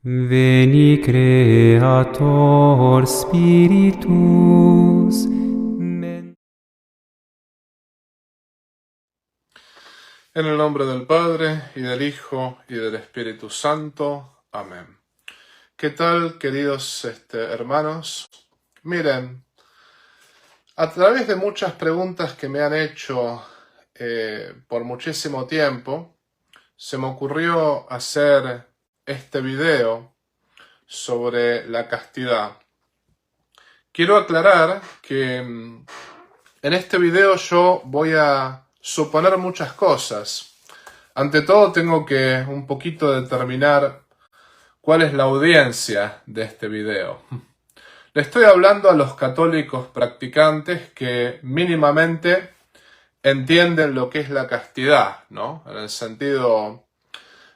Veni Creator Spiritus. En el nombre del Padre, y del Hijo, y del Espíritu Santo. Amén. ¿Qué tal, queridos hermanos? Miren, a través de muchas preguntas que me han hecho por muchísimo tiempo, se me ocurrió hacer este video sobre la castidad. Quiero aclarar que en este video yo voy a suponer muchas cosas. Ante todo tengo que un poquito determinar cuál es la audiencia de este video. Le estoy hablando a los católicos practicantes que mínimamente entienden lo que es la castidad, ¿no? En el sentido,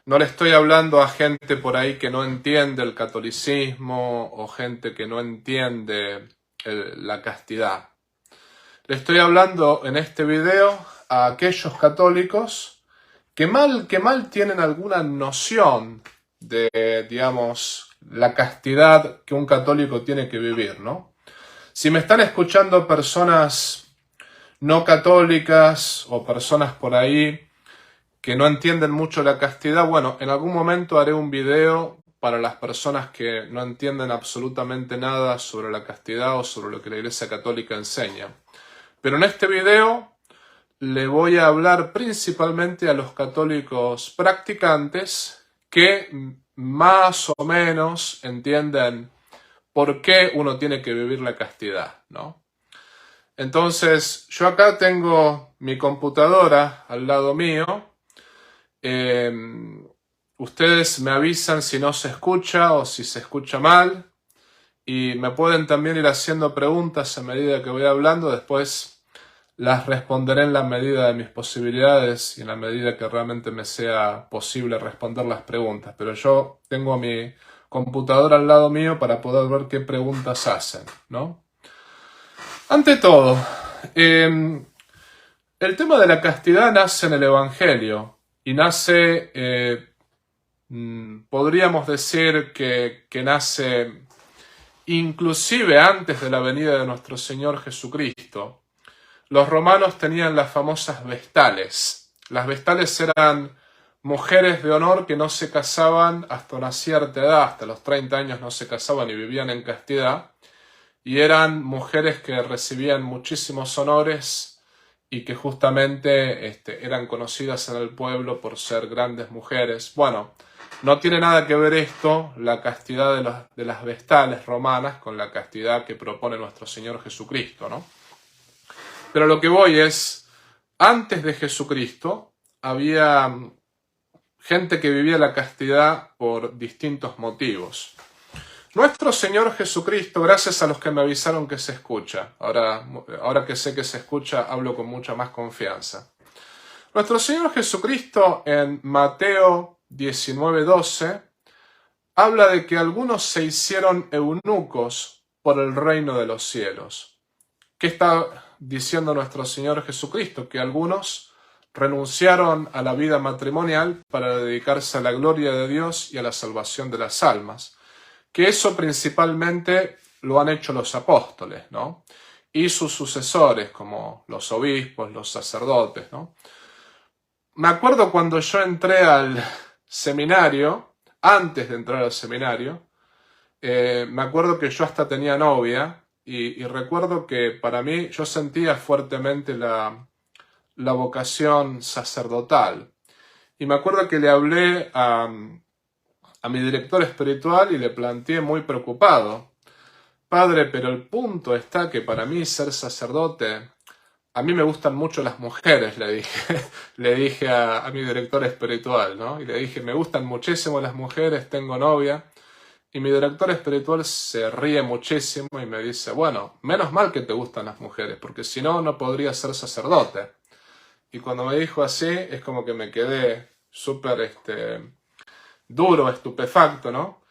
no le estoy hablando a gente por ahí que no entiende el catolicismo o gente que no entiende la castidad. Le estoy hablando en este video a aquellos católicos que mal tienen alguna noción de, digamos, la castidad que un católico tiene que vivir, ¿no? Si me están escuchando personas no católicas o personas por ahí que no entienden mucho la castidad, bueno, en algún momento haré un video para las personas que no entienden absolutamente nada sobre la castidad o sobre lo que la Iglesia Católica enseña. Pero en este video le voy a hablar principalmente a los católicos practicantes que más o menos entienden por qué uno tiene que vivir la castidad, ¿no? Entonces, yo acá tengo mi computadora al lado mío. Ustedes me avisan si no se escucha o si se escucha mal. Y me pueden también ir haciendo preguntas a medida que voy hablando. Después las responderé en la medida de mis posibilidades y en la medida que realmente me sea posible responder las preguntas. Pero yo tengo mi computadora al lado mío para poder ver qué preguntas hacen, ¿no? Ante todo, el tema de la castidad nace en el Evangelio y nace, podríamos decir que nace inclusive antes de la venida de nuestro Señor Jesucristo. Los romanos tenían las famosas vestales. Las vestales eran mujeres de honor que no se casaban hasta una cierta edad, hasta los 30 años no se casaban y vivían en castidad, y eran mujeres que recibían muchísimos honores y que justamente eran conocidas en el pueblo por ser grandes mujeres. Bueno, no tiene nada que ver esto, la castidad de las vestales romanas, con la castidad que propone nuestro Señor Jesucristo, ¿no? Pero lo que voy es, antes de Jesucristo había gente que vivía la castidad por distintos motivos. Nuestro Señor Jesucristo, gracias a los que me avisaron que se escucha, ahora que sé que se escucha, hablo con mucha más confianza. Nuestro Señor Jesucristo en Mateo 19:12 habla de que algunos se hicieron eunucos por el reino de los cielos. ¿Qué está diciendo nuestro Señor Jesucristo? Que algunos renunciaron a la vida matrimonial para dedicarse a la gloria de Dios y a la salvación de las almas. Que eso principalmente lo han hecho los apóstoles, ¿no? Y sus sucesores, como los obispos, los sacerdotes, ¿no? Me acuerdo cuando yo entré al seminario, antes de entrar al seminario, me acuerdo que yo hasta tenía novia y recuerdo que para mí yo sentía fuertemente la vocación sacerdotal. Y me acuerdo que le hablé a mi director espiritual y le planteé muy preocupado: Padre, pero el punto está que para mí ser sacerdote, a mí me gustan mucho las mujeres, le dije, le dije a mi director espiritual, ¿no? Y le dije, me gustan muchísimo las mujeres, tengo novia. Y mi director espiritual se ríe muchísimo y me dice, bueno, menos mal que te gustan las mujeres, porque si no, no podrías ser sacerdote. Y cuando me dijo así, es como que me quedé súper duro, estupefacto, ¿no?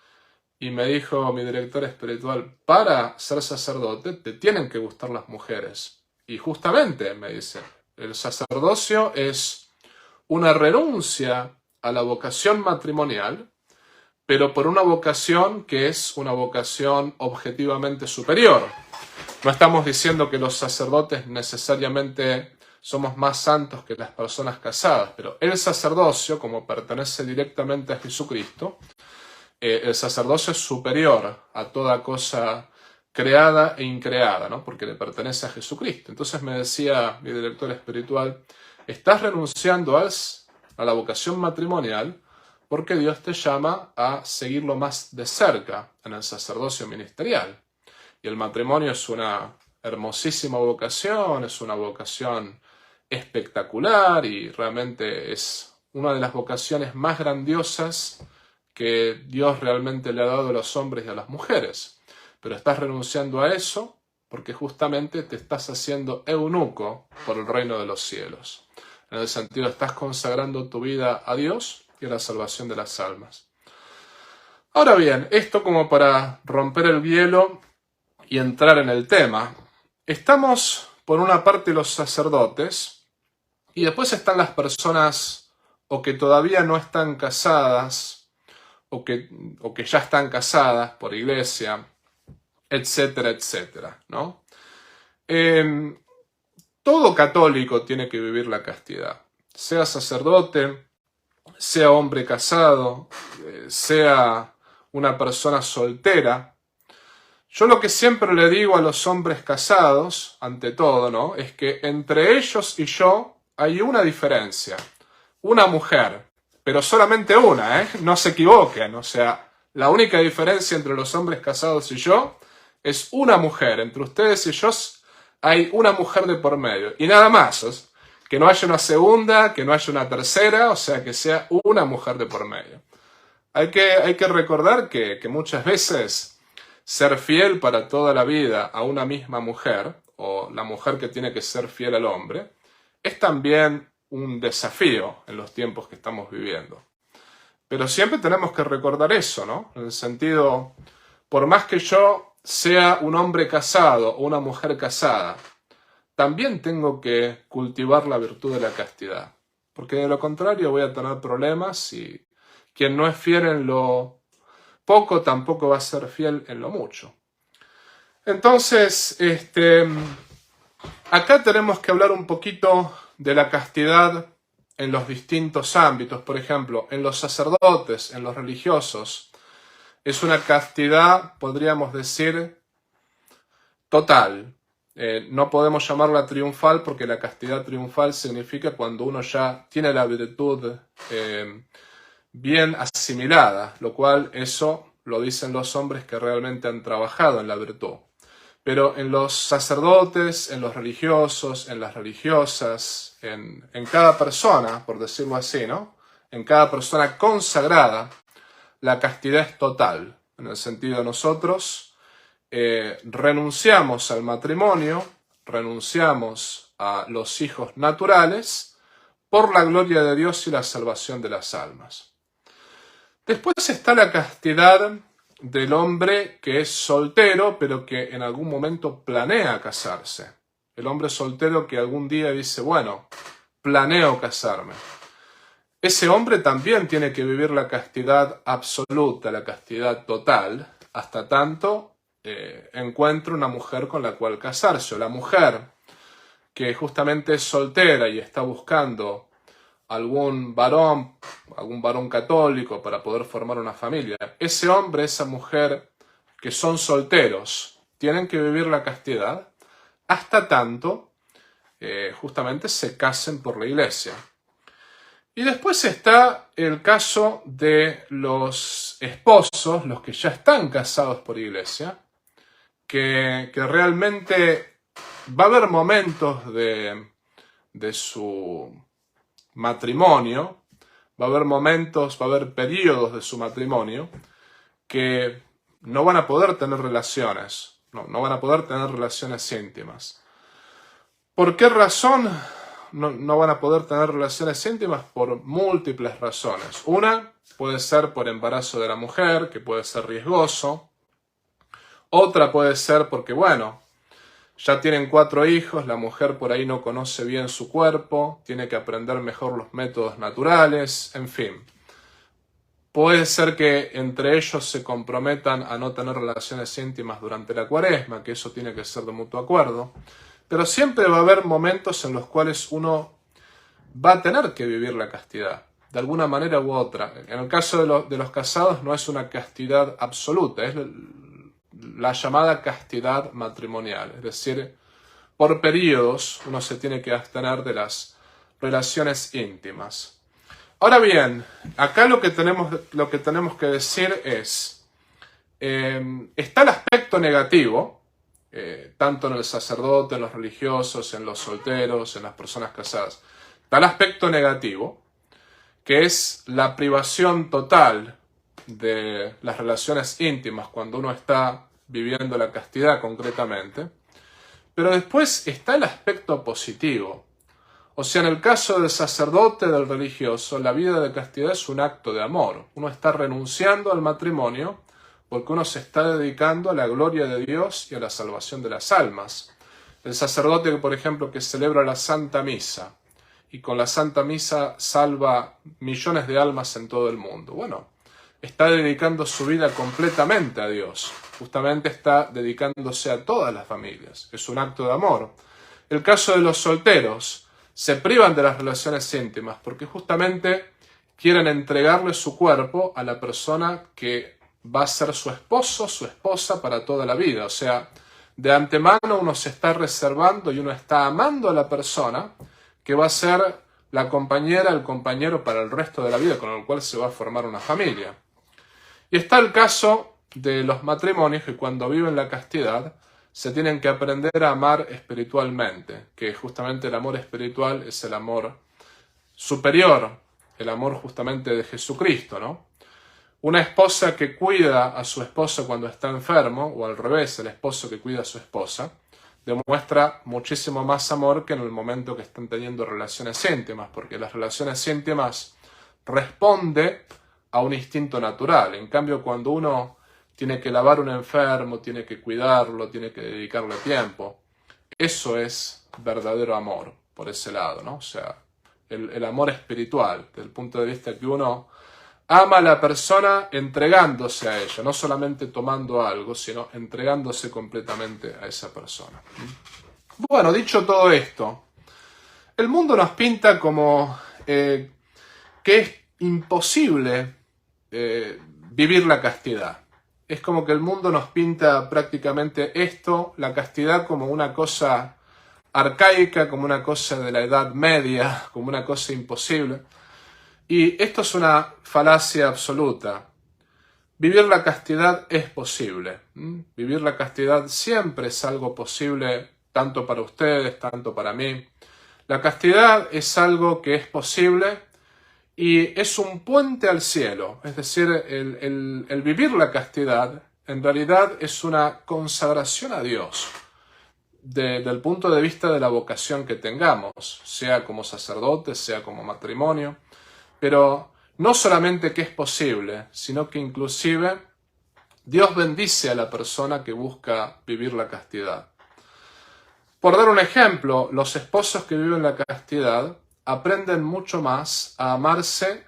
Y me dijo mi director espiritual, para ser sacerdote te tienen que gustar las mujeres. Y justamente, me dice, el sacerdocio es una renuncia a la vocación matrimonial pero por una vocación que es una vocación objetivamente superior. No estamos diciendo que los sacerdotes necesariamente somos más santos que las personas casadas, pero el sacerdocio, como pertenece directamente a Jesucristo, el sacerdocio es superior a toda cosa creada e increada, ¿no? Porque le pertenece a Jesucristo. Entonces me decía mi director espiritual, estás renunciando a la vocación matrimonial porque Dios te llama a seguirlo más de cerca en el sacerdocio ministerial. Y el matrimonio es una hermosísima vocación, es una vocación espectacular y realmente es una de las vocaciones más grandiosas que Dios realmente le ha dado a los hombres y a las mujeres. Pero estás renunciando a eso porque justamente te estás haciendo eunuco por el reino de los cielos. En el sentido, estás consagrando tu vida a Dios y a la salvación de las almas. Ahora bien, esto como para romper el hielo y entrar en el tema. Estamos, por una parte, los sacerdotes, y después están las personas o que todavía no están casadas, o que ya están casadas por iglesia, etcétera, etcétera, ¿no? Todo católico tiene que vivir la castidad, sea sacerdote, sea hombre casado, sea una persona soltera. Yo lo que siempre le digo a los hombres casados, ante todo, ¿no? Es que entre ellos y yo hay una diferencia, una mujer, pero solamente una, ¿eh? No se equivoquen, o sea, la única diferencia entre los hombres casados y yo es una mujer. Entre ustedes y yo hay una mujer de por medio. Y nada más. Que no haya una segunda, que no haya una tercera. O sea, que sea una mujer de por medio. Hay que recordar que muchas veces ser fiel para toda la vida a una misma mujer, o la mujer que tiene que ser fiel al hombre, es también un desafío en los tiempos que estamos viviendo. Pero siempre tenemos que recordar eso, ¿no? En el sentido, por más que yo sea un hombre casado o una mujer casada, también tengo que cultivar la virtud de la castidad. Porque de lo contrario voy a tener problemas y quien no es fiel en lo poco tampoco va a ser fiel en lo mucho. Entonces, acá tenemos que hablar un poquito de la castidad en los distintos ámbitos. Por ejemplo, en los sacerdotes, en los religiosos, es una castidad, podríamos decir, total. No podemos llamarla triunfal porque la castidad triunfal significa cuando uno ya tiene la virtud bien asimilada, lo cual eso lo dicen los hombres que realmente han trabajado en la virtud. Pero en los sacerdotes, en los religiosos, en las religiosas, en cada persona, por decirlo así, ¿no? En cada persona consagrada, la castidad es total, en el sentido de nosotros renunciamos al matrimonio, renunciamos a los hijos naturales por la gloria de Dios y la salvación de las almas. Después está la castidad del hombre que es soltero, pero que en algún momento planea casarse. El hombre soltero que algún día dice, bueno, planeo casarme. Ese hombre también tiene que vivir la castidad absoluta, la castidad total, hasta tanto encuentre una mujer con la cual casarse. O la mujer que justamente es soltera y está buscando algún varón católico para poder formar una familia. Ese hombre, esa mujer que son solteros, tienen que vivir la castidad hasta tanto justamente se casen por la iglesia. Y después está el caso de los esposos, los que ya están casados por iglesia, que realmente va a haber momentos de su matrimonio, va a haber periodos de su matrimonio que no van a poder tener relaciones, no van a poder tener relaciones íntimas. ¿Por qué razón no van a poder tener relaciones íntimas? Por múltiples razones. Una puede ser por embarazo de la mujer, que puede ser riesgoso. Otra puede ser porque, bueno, ya tienen 4 hijos, la mujer por ahí no conoce bien su cuerpo, tiene que aprender mejor los métodos naturales, en fin. Puede ser que entre ellos se comprometan a no tener relaciones íntimas durante la Cuaresma, que eso tiene que ser de mutuo acuerdo. Pero siempre va a haber momentos en los cuales uno va a tener que vivir la castidad, de alguna manera u otra. En el caso de los casados no es una castidad absoluta, es la llamada castidad matrimonial. Es decir, por periodos uno se tiene que abstener de las relaciones íntimas. Ahora bien, acá lo que tenemos que decir es, está el aspecto negativo, tanto en el sacerdote, en los religiosos, en los solteros, en las personas casadas. Está el aspecto negativo, que es la privación total de las relaciones íntimas cuando uno está viviendo la castidad concretamente. Pero después está el aspecto positivo. O sea, en el caso del sacerdote, del religioso, la vida de castidad es un acto de amor. Uno está renunciando al matrimonio porque uno se está dedicando a la gloria de Dios y a la salvación de las almas. El sacerdote, por ejemplo, que celebra la Santa Misa y con la Santa Misa salva millones de almas en todo el mundo. Bueno, está dedicando su vida completamente a Dios. Justamente está dedicándose a todas las familias. Es un acto de amor. El caso de los solteros, se privan de las relaciones íntimas porque justamente quieren entregarle su cuerpo a la persona que va a ser su esposo, su esposa para toda la vida. O sea, de antemano uno se está reservando y uno está amando a la persona que va a ser la compañera, el compañero para el resto de la vida, con el cual se va a formar una familia. Y está el caso de los matrimonios que cuando viven la castidad se tienen que aprender a amar espiritualmente, que justamente el amor espiritual es el amor superior, el amor justamente de Jesucristo, ¿no? Una esposa que cuida a su esposo cuando está enfermo, o al revés, el esposo que cuida a su esposa, demuestra muchísimo más amor que en el momento que están teniendo relaciones íntimas, porque las relaciones íntimas responde a un instinto natural. En cambio, cuando uno tiene que lavar un enfermo, tiene que cuidarlo, tiene que dedicarle tiempo, eso es verdadero amor, por ese lado, ¿no? O sea, el amor espiritual, desde el punto de vista que uno ama a la persona entregándose a ella, no solamente tomando algo, sino entregándose completamente a esa persona. Bueno, dicho todo esto, el mundo nos pinta como que es imposible vivir la castidad. Es como que el mundo nos pinta prácticamente esto, la castidad, como una cosa arcaica, como una cosa de la Edad Media, como una cosa imposible. Y esto es una falacia absoluta. Vivir la castidad es posible. Vivir la castidad siempre es algo posible, tanto para ustedes, tanto para mí. La castidad es algo que es posible y es un puente al cielo. Es decir, el vivir la castidad en realidad es una consagración a Dios. Desde el punto de vista de la vocación que tengamos, sea como sacerdote, sea como matrimonio. Pero no solamente que es posible, sino que inclusive Dios bendice a la persona que busca vivir la castidad. Por dar un ejemplo, los esposos que viven la castidad aprenden mucho más a amarse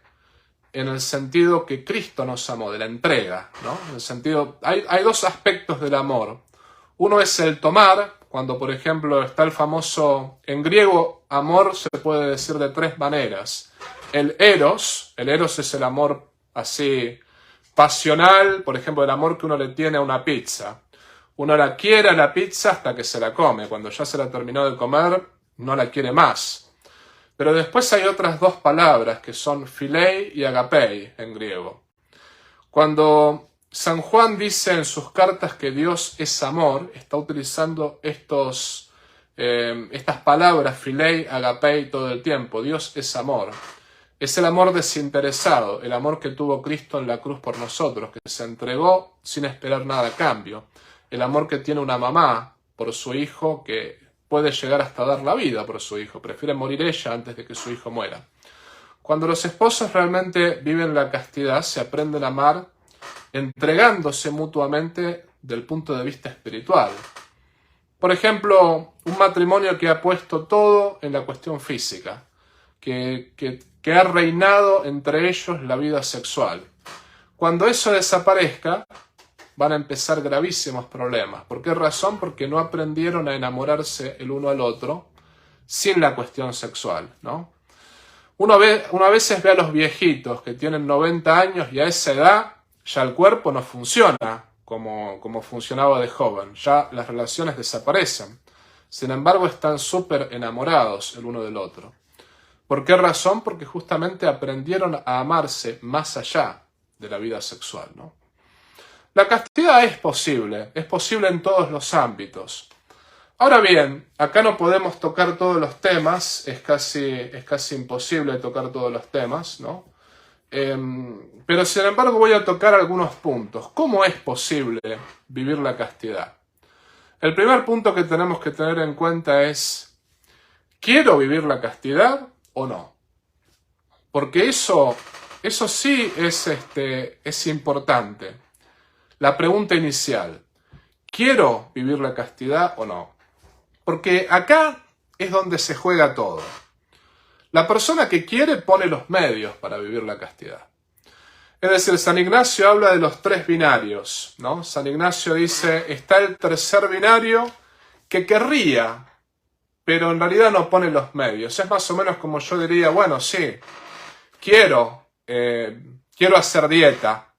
en el sentido que Cristo nos amó, de la entrega, ¿no? En el sentido, hay dos aspectos del amor. Uno es el tomar, cuando por ejemplo está el famoso, en griego, amor se puede decir de tres maneras. El eros es el amor así pasional, por ejemplo, el amor que uno le tiene a una pizza. Uno la quiere a la pizza hasta que se la come. Cuando ya se la terminó de comer, no la quiere más. Pero después hay otras dos palabras que son philei y agapei en griego. Cuando San Juan dice en sus cartas que Dios es amor, está utilizando estas palabras philei, agapei todo el tiempo. Dios es amor. Es el amor desinteresado, el amor que tuvo Cristo en la cruz por nosotros, que se entregó sin esperar nada a cambio. El amor que tiene una mamá por su hijo, que puede llegar hasta dar la vida por su hijo. Prefiere morir ella antes de que su hijo muera. Cuando los esposos realmente viven la castidad, se aprenden a amar entregándose mutuamente del punto de vista espiritual. Por ejemplo, un matrimonio que ha puesto todo en la cuestión física, que ha reinado entre ellos la vida sexual. Cuando eso desaparezca, van a empezar gravísimos problemas. ¿Por qué razón? Porque no aprendieron a enamorarse el uno al otro sin la cuestión sexual, ¿no? Uno a veces ve a los viejitos que tienen 90 años y a esa edad ya el cuerpo no funciona como funcionaba de joven. Ya las relaciones desaparecen. Sin embargo, están súper enamorados el uno del otro. ¿Por qué razón? Porque justamente aprendieron a amarse más allá de la vida sexual, ¿no? La castidad es posible en todos los ámbitos. Ahora bien, acá no podemos tocar todos los temas, es casi imposible tocar todos los temas, ¿no? Pero sin embargo voy a tocar algunos puntos. ¿Cómo es posible vivir la castidad? El primer punto que tenemos que tener en cuenta es, ¿quiero vivir la castidad o no? Porque eso sí es importante. La pregunta inicial, ¿quiero vivir la castidad o no? Porque acá es donde se juega todo. La persona que quiere pone los medios para vivir la castidad. Es decir, San Ignacio habla de los 3 binarios, ¿no? San Ignacio dice, está el tercer binario que querría, pero en realidad no pone los medios. Es más o menos como yo diría, bueno, sí, quiero hacer dieta,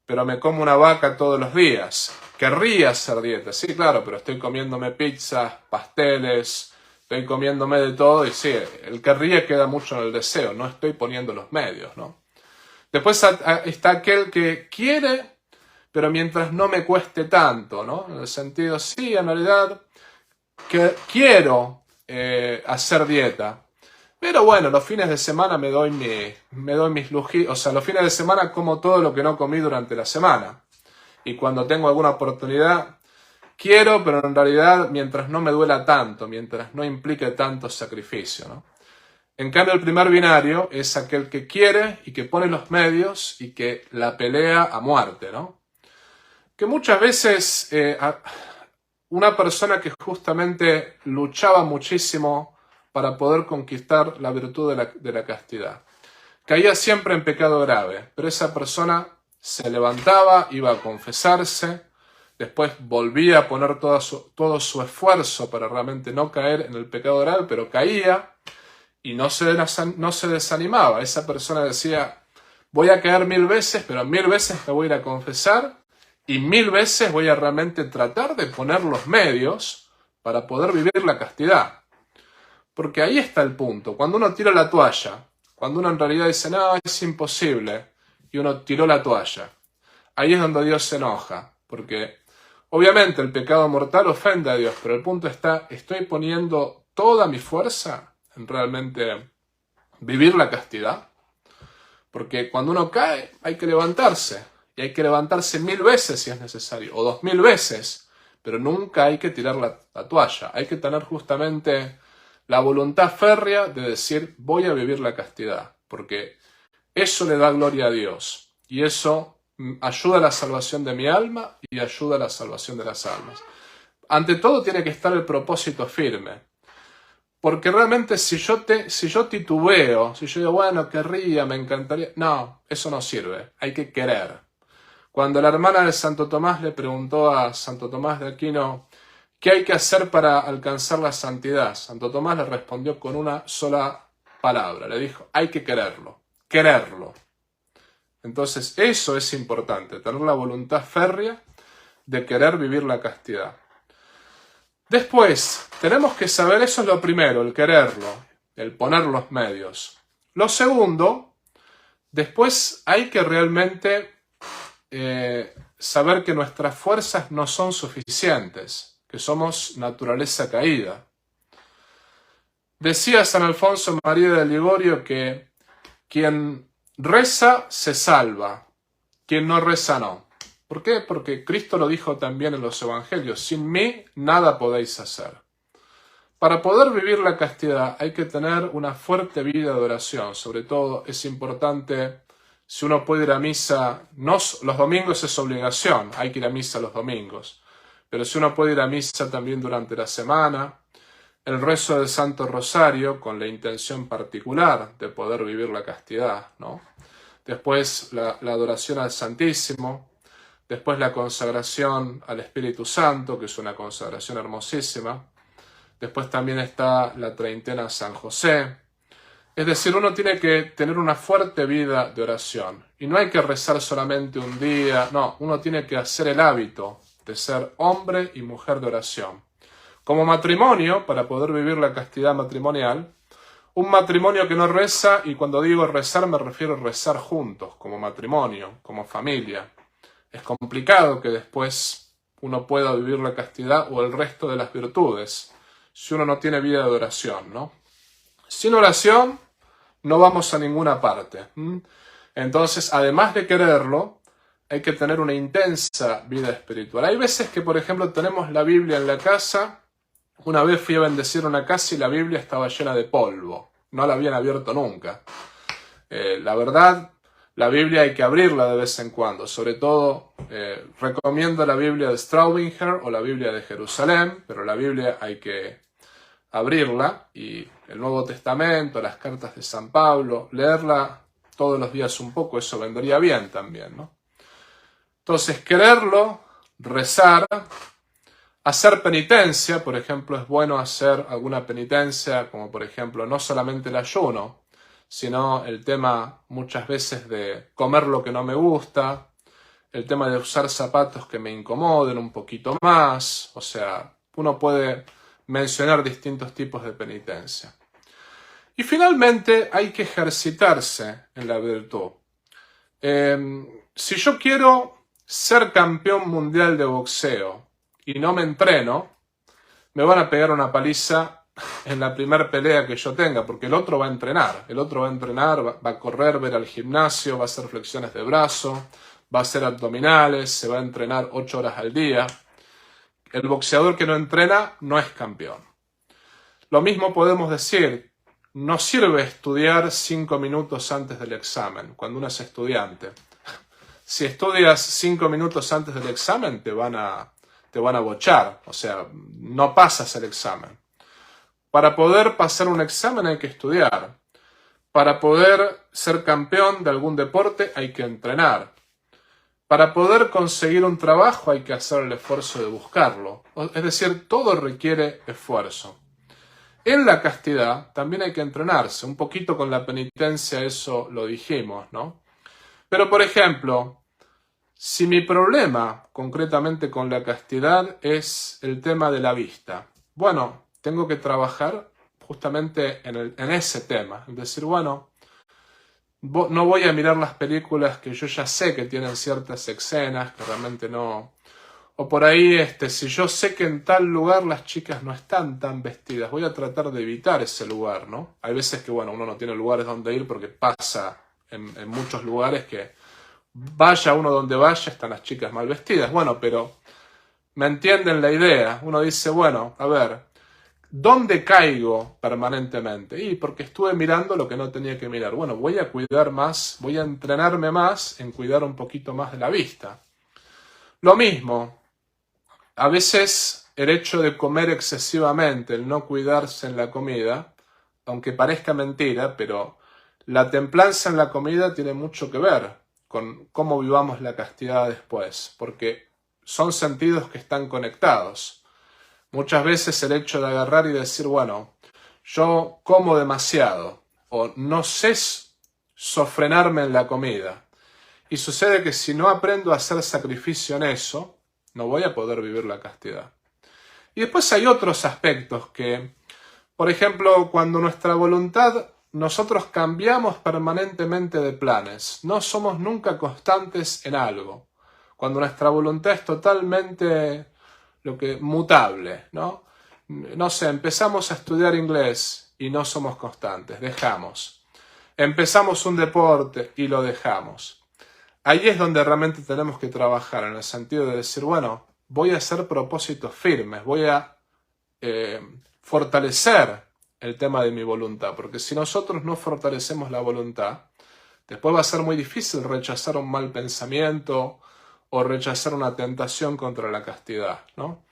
pero me como una vaca todos los días. Querría hacer dieta, sí, claro, pero estoy comiéndome pizzas, pasteles, estoy comiéndome de todo y sí, el querría queda mucho en el deseo, no estoy poniendo los medios, ¿no? Después está aquel que quiere, pero mientras no me cueste tanto, ¿no? En el sentido, sí, en realidad que quiero hacer dieta, pero bueno, los fines de semana me doy mis lujitos, o sea, los fines de semana como todo lo que no comí durante la semana. Y cuando tengo alguna oportunidad, quiero, pero en realidad mientras no me duela tanto, mientras no implique tanto sacrificio, ¿no? En cambio, el primer binario es aquel que quiere y que pone los medios y que la pelea a muerte, ¿no? Que muchas veces una persona que justamente luchaba muchísimo para poder conquistar la virtud de la castidad, caía siempre en pecado grave, pero esa persona se levantaba, iba a confesarse, después volvía a poner todo su esfuerzo para realmente no caer en el pecado grave, pero caía y no se desanimaba. Esa persona decía, voy a caer 1000 veces, pero 1000 veces me voy a ir a confesar y 1000 veces voy a realmente tratar de poner los medios para poder vivir la castidad. Porque ahí está el punto. Cuando uno tira la toalla, cuando uno en realidad dice, no, es imposible, y uno tiró la toalla, ahí es donde Dios se enoja, porque obviamente el pecado mortal ofende a Dios, pero el punto está, estoy poniendo toda mi fuerza en realmente vivir la castidad, porque cuando uno cae hay que levantarse, y hay que levantarse 1000 veces si es necesario, o 2000 veces, pero nunca hay que tirar la toalla, hay que tener justamente la voluntad férrea de decir, voy a vivir la castidad, porque eso le da gloria a Dios, y eso ayuda a la salvación de mi alma y ayuda a la salvación de las almas. Ante todo tiene que estar el propósito firme, porque realmente si yo titubeo, si yo digo, bueno, querría, me encantaría, no, eso no sirve, hay que querer. Cuando la hermana de Santo Tomás le preguntó a Santo Tomás de Aquino, ¿qué hay que hacer para alcanzar la santidad? Santo Tomás le respondió con una sola palabra, le dijo, hay que quererlo, quererlo. Entonces eso es importante, tener la voluntad férrea de querer vivir la castidad. Después, tenemos que saber, eso es lo primero, el quererlo, el poner los medios. Lo segundo, después hay que realmente saber que nuestras fuerzas no son suficientes, que somos naturaleza caída. Decía San Alfonso María de Ligorio que quien reza se salva, quien no reza no. ¿Por qué? Porque Cristo lo dijo también en los evangelios, sin mí nada podéis hacer. Para poder vivir la castidad hay que tener una fuerte vida de oración, sobre todo es importante, si uno puede ir a misa, los domingos es obligación, hay que ir a misa los domingos, pero si uno puede ir a misa también durante la semana, el rezo del Santo Rosario con la intención particular de poder vivir la castidad, ¿no? después la adoración al Santísimo, después la consagración al Espíritu Santo, que es una consagración hermosísima, después también está la treintena a San José. Es decir, uno tiene que tener una fuerte vida de oración. Y no hay que rezar solamente un día, no, uno tiene que hacer el hábito de ser hombre y mujer de oración. Como matrimonio, para poder vivir la castidad matrimonial, un matrimonio que no reza, y cuando digo rezar me refiero a rezar juntos, como matrimonio, como familia. Es complicado que después uno pueda vivir la castidad o el resto de las virtudes, si uno no tiene vida de oración, ¿no? Sin oración no vamos a ninguna parte. Entonces, además de quererlo, hay que tener una intensa vida espiritual. Hay veces que, por ejemplo, tenemos la Biblia en la casa. Una vez fui a bendecir una casa y la Biblia estaba llena de polvo. No la habían abierto nunca. La verdad, la Biblia hay que abrirla de vez en cuando. Sobre todo, recomiendo la Biblia de Staubinger o la Biblia de Jerusalén, pero la Biblia hay que abrirla, y el Nuevo Testamento, las cartas de San Pablo, leerla todos los días un poco, eso vendría bien también, ¿no? Entonces, quererlo, rezar, hacer penitencia, por ejemplo, es bueno hacer alguna penitencia, como por ejemplo, no solamente el ayuno, sino el tema muchas veces de comer lo que no me gusta, el tema de usar zapatos que me incomoden un poquito más, o sea, uno puede mencionar distintos tipos de penitencia. Y finalmente hay que ejercitarse en la virtud. Si yo quiero ser campeón mundial de boxeo y no me entreno, me van a pegar una paliza en la primera pelea que yo tenga, porque el otro va a entrenar. El otro va a entrenar, va a correr, va a ir al gimnasio, va a hacer flexiones de brazo, va a hacer abdominales, se va a entrenar 8 horas al día. El boxeador que no entrena no es campeón. Lo mismo podemos decir, no sirve estudiar 5 minutos antes del examen, cuando uno es estudiante. Si estudias 5 minutos antes del examen, te van a bochar, o sea, no pasas el examen. Para poder pasar un examen hay que estudiar. Para poder ser campeón de algún deporte hay que entrenar. Para poder conseguir un trabajo hay que hacer el esfuerzo de buscarlo. Es decir, todo requiere esfuerzo. En la castidad también hay que entrenarse. Un poquito con la penitencia eso lo dijimos, ¿no? Pero, por ejemplo, si mi problema concretamente con la castidad es el tema de la vista, bueno, tengo que trabajar justamente en ese tema. Es decir, bueno, no voy a mirar las películas que yo ya sé que tienen ciertas escenas que realmente no. O por ahí, si yo sé que en tal lugar las chicas no están tan vestidas, voy a tratar de evitar ese lugar, ¿no? Hay veces que, bueno, uno no tiene lugares donde ir porque pasa en muchos lugares que vaya uno donde vaya, están las chicas mal vestidas. Bueno, pero me entienden la idea. Uno dice, bueno, a ver, ¿dónde caigo permanentemente? Y porque estuve mirando lo que no tenía que mirar. Bueno, voy a cuidar más, voy a entrenarme más en cuidar un poquito más de la vista. Lo mismo, a veces el hecho de comer excesivamente, el no cuidarse en la comida, aunque parezca mentira, pero la templanza en la comida tiene mucho que ver con cómo vivamos la castidad después, porque son sentidos que están conectados. Muchas veces el hecho de agarrar y decir, bueno, yo como demasiado, o no sé sofrenarme en la comida, y sucede que si no aprendo a hacer sacrificio en eso, no voy a poder vivir la castidad. Y después hay otros aspectos que, por ejemplo, cuando nuestra voluntad, nosotros cambiamos permanentemente de planes, no somos nunca constantes en algo. Cuando nuestra voluntad es totalmente mutable, ¿no? No sé, empezamos a estudiar inglés y no somos constantes, dejamos. Empezamos un deporte y lo dejamos. Ahí es donde realmente tenemos que trabajar, en el sentido de decir, bueno, voy a hacer propósitos firmes, voy a fortalecer el tema de mi voluntad, porque si nosotros no fortalecemos la voluntad, después va a ser muy difícil rechazar un mal pensamiento o rechazar una tentación contra la castidad, ¿no?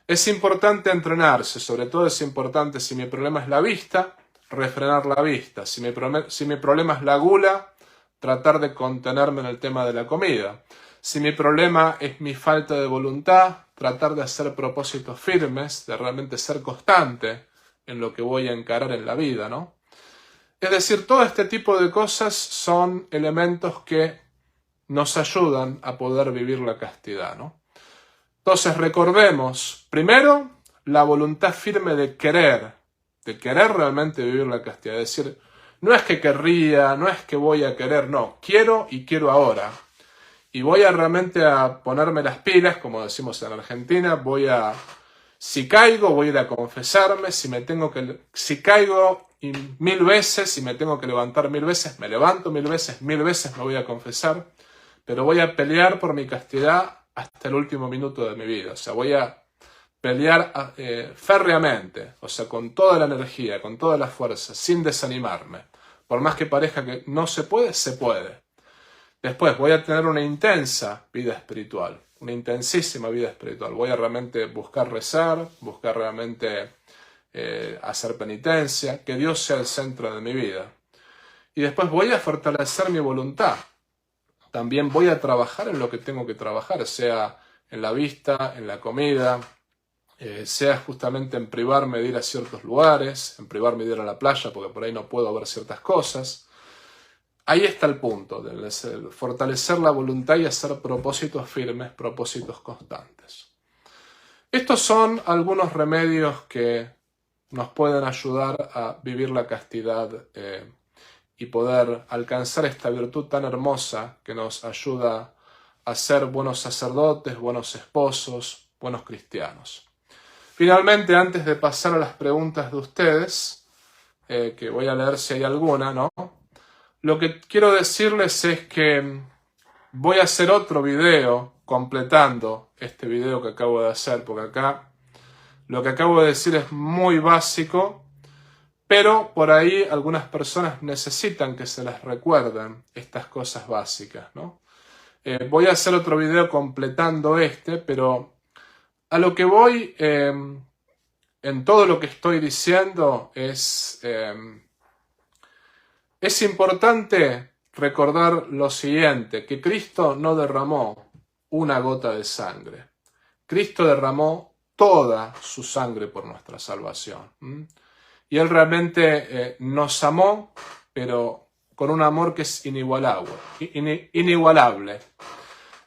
Es importante entrenarse, sobre todo es importante, si mi problema es la vista, refrenar la vista. Si mi problema es la gula, tratar de contenerme en el tema de la comida. Si mi problema es mi falta de voluntad, tratar de hacer propósitos firmes, de realmente ser constante en lo que voy a encarar en la vida, ¿no? Es decir, todo este tipo de cosas son elementos que nos ayudan a poder vivir la castidad, ¿no? Entonces recordemos, primero, la voluntad firme de querer realmente vivir la castidad. Es decir, no es que querría, no es que voy a querer, no, quiero y quiero ahora. Y voy a realmente a ponerme las pilas, como decimos en Argentina, si caigo, voy a ir a confesarme, si caigo 1000 veces y me tengo que levantar 1000 veces, me levanto 1000 veces me voy a confesar, pero voy a pelear por mi castidad hasta el último minuto de mi vida. O sea, voy a pelear férreamente, o sea, con toda la energía, con toda la fuerza, sin desanimarme. Por más que parezca que no se puede, se puede. Después voy a tener una intensa vida espiritual, una intensísima vida espiritual. Voy a realmente buscar rezar, buscar realmente hacer penitencia, que Dios sea el centro de mi vida. Y después voy a fortalecer mi voluntad. También voy a trabajar en lo que tengo que trabajar, sea en la vista, en la comida, sea justamente en privarme de ir a ciertos lugares, en privarme de ir a la playa porque por ahí no puedo ver ciertas cosas. Ahí está el punto, de fortalecer la voluntad y hacer propósitos firmes, propósitos constantes. Estos son algunos remedios que nos pueden ayudar a vivir la castidad y poder alcanzar esta virtud tan hermosa que nos ayuda a ser buenos sacerdotes, buenos esposos, buenos cristianos. Finalmente, antes de pasar a las preguntas de ustedes, que voy a leer si hay alguna, ¿no? Lo que quiero decirles es que voy a hacer otro video completando este video que acabo de hacer, porque acá lo que acabo de decir es muy básico, pero por ahí algunas personas necesitan que se les recuerden estas cosas básicas, ¿no? Voy a hacer otro video completando pero a lo que voy en todo lo que estoy diciendo es importante recordar lo siguiente, que Cristo no derramó una gota de sangre. Cristo derramó toda su sangre por nuestra salvación. Y Él realmente nos amó, pero con un amor que es inigualable.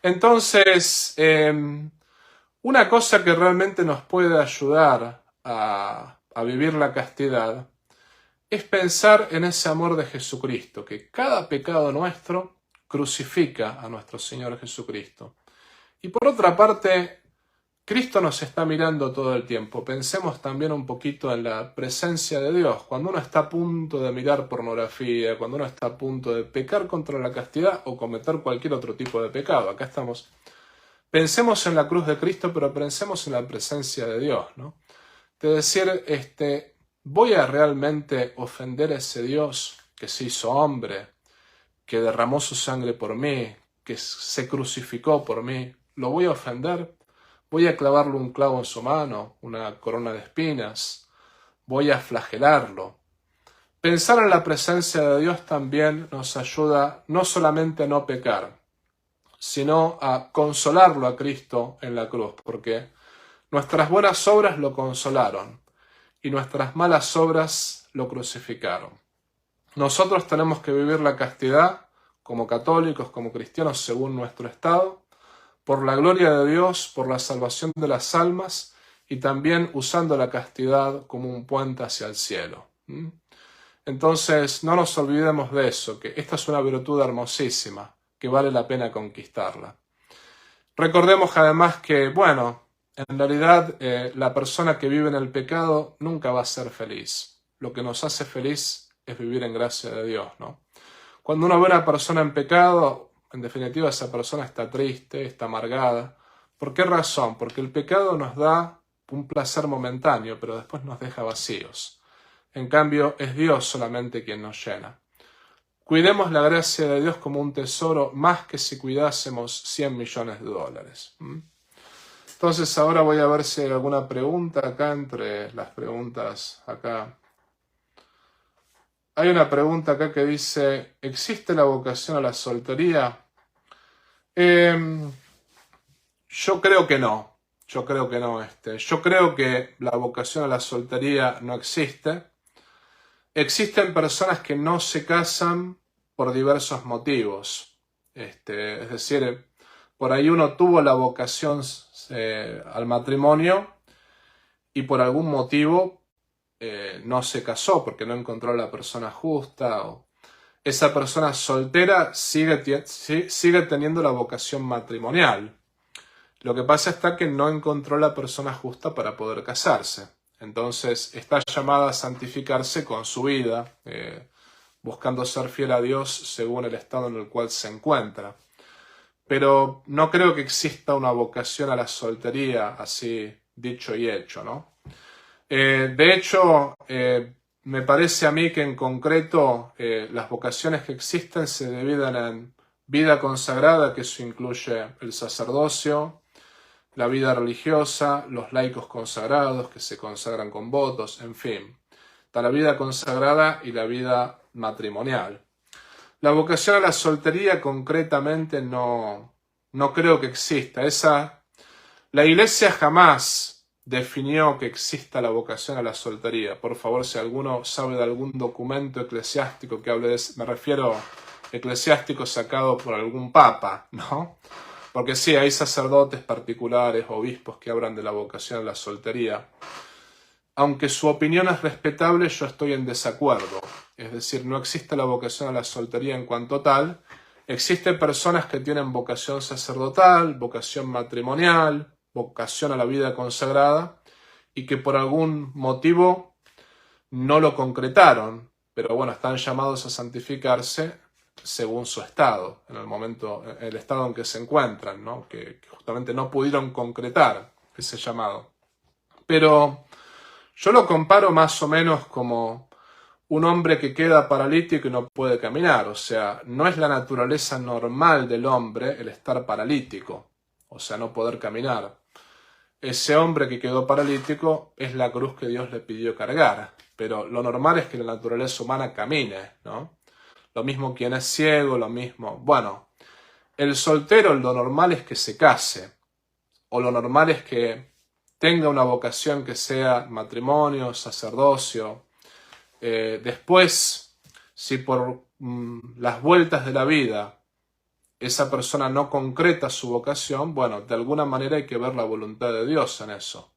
Entonces, una cosa que realmente nos puede ayudar a vivir la castidad es pensar en ese amor de Jesucristo, que cada pecado nuestro crucifica a nuestro Señor Jesucristo. Y por otra parte, Cristo nos está mirando todo el tiempo. Pensemos también un poquito en la presencia de Dios. Cuando uno está a punto de mirar pornografía, cuando uno está a punto de pecar contra la castidad o cometer cualquier otro tipo de pecado, acá estamos. Pensemos en la cruz de Cristo, pero pensemos en la presencia de Dios, ¿no? De decir, ¿voy a realmente ofender a ese Dios que se hizo hombre, que derramó su sangre por mí, que se crucificó por mí? ¿Lo voy a ofender? ¿Voy a clavarle un clavo en su mano, una corona de espinas? ¿Voy a flagelarlo? Pensar en la presencia de Dios también nos ayuda no solamente a no pecar, sino a consolarlo a Cristo en la cruz, porque nuestras buenas obras lo consolaron y nuestras malas obras lo crucificaron. Nosotros tenemos que vivir la castidad como católicos, como cristianos, según nuestro estado, por la gloria de Dios, por la salvación de las almas y también usando la castidad como un puente hacia el cielo. Entonces, no nos olvidemos de eso, que esta es una virtud hermosísima, que vale la pena conquistarla. Recordemos además que, en realidad la persona que vive en el pecado nunca va a ser feliz. Lo que nos hace feliz es vivir en gracia de Dios, ¿no? Cuando uno ve a una persona en pecado, en definitiva esa persona está triste, está amargada. ¿Por qué razón? Porque el pecado nos da un placer momentáneo, pero después nos deja vacíos. En cambio, es Dios solamente quien nos llena. Cuidemos la gracia de Dios como un tesoro, más que si cuidásemos 100 millones de dólares. Entonces ahora voy a ver si hay alguna pregunta acá entre las preguntas acá. Hay una pregunta acá que dice, ¿existe la vocación a la soltería? Yo creo que no. Yo creo que no. Yo creo que la vocación a la soltería no existe. Existen personas que no se casan por diversos motivos. Es decir, por ahí uno tuvo la vocación al matrimonio y por algún motivo no se casó porque no encontró a la persona justa. O esa persona soltera sigue teniendo la vocación matrimonial. Lo que pasa está que no encontró la persona justa para poder casarse. Entonces está llamada a santificarse con su vida, buscando ser fiel a Dios según el estado en el cual se encuentra. Pero no creo que exista una vocación a la soltería así dicho y hecho, ¿no? De hecho, me parece a mí que en concreto las vocaciones que existen se dividen en vida consagrada, que eso incluye el sacerdocio, la vida religiosa, los laicos consagrados que se consagran con votos, en fin. Está la vida consagrada y la vida matrimonial. La vocación a la soltería concretamente no creo que exista. La Iglesia jamás definió que exista la vocación a la soltería. Por favor, si alguno sabe de algún documento eclesiástico que hable de eso, me refiero eclesiástico sacado por algún papa, ¿no? Porque sí, hay sacerdotes particulares, obispos que hablan de la vocación a la soltería. Aunque su opinión es respetable, yo estoy en desacuerdo. Es decir, no existe la vocación a la soltería en cuanto tal. Existen personas que tienen vocación sacerdotal, vocación matrimonial, vocación a la vida consagrada, y que por algún motivo no lo concretaron, pero bueno, están llamados a santificarse según su estado, en el estado en que se encuentran, ¿no? Que justamente no pudieron concretar ese llamado. Pero yo lo comparo más o menos como un hombre que queda paralítico y no puede caminar. O sea, no es la naturaleza normal del hombre el estar paralítico, o sea, no poder caminar. Ese hombre que quedó paralítico es la cruz que Dios le pidió cargar, pero lo normal es que la naturaleza humana camine, ¿no? Lo mismo quien es ciego, lo mismo. Bueno, el soltero lo normal es que se case, o lo normal es que tenga una vocación que sea matrimonio, sacerdocio. Después, si por las vueltas de la vida esa persona no concreta su vocación, bueno, de alguna manera hay que ver la voluntad de Dios en eso.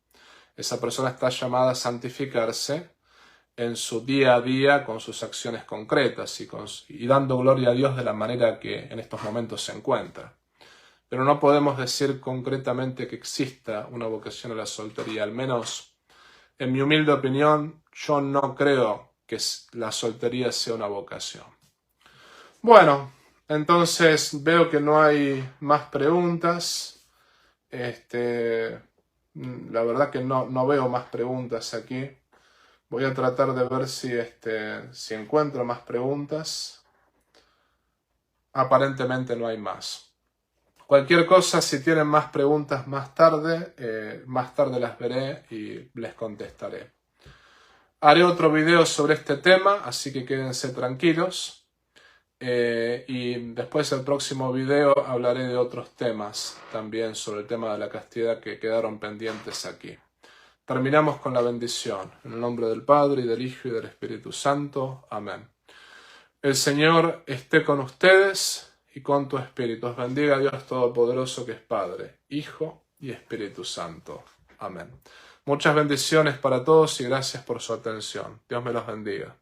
Esa persona está llamada a santificarse en su día a día con sus acciones concretas y dando gloria a Dios de la manera que en estos momentos se encuentra. Pero no podemos decir concretamente que exista una vocación a la soltería, al menos en mi humilde opinión, yo no creo que la soltería sea una vocación. Bueno, entonces veo que no hay más preguntas. La verdad que no veo más preguntas aquí. Voy a tratar de ver si encuentro más preguntas. Aparentemente no hay más. Cualquier cosa, si tienen más preguntas más tarde las veré y les contestaré. Haré otro video sobre este tema, así que quédense tranquilos. Y después el próximo video hablaré de otros temas también sobre el tema de la castidad que quedaron pendientes aquí. Terminamos con la bendición. En el nombre del Padre, y del Hijo, y del Espíritu Santo. Amén. El Señor esté con ustedes y con tu espíritu. Os bendiga Dios Todopoderoso, que es Padre, Hijo y Espíritu Santo. Amén. Muchas bendiciones para todos y gracias por su atención. Dios me los bendiga.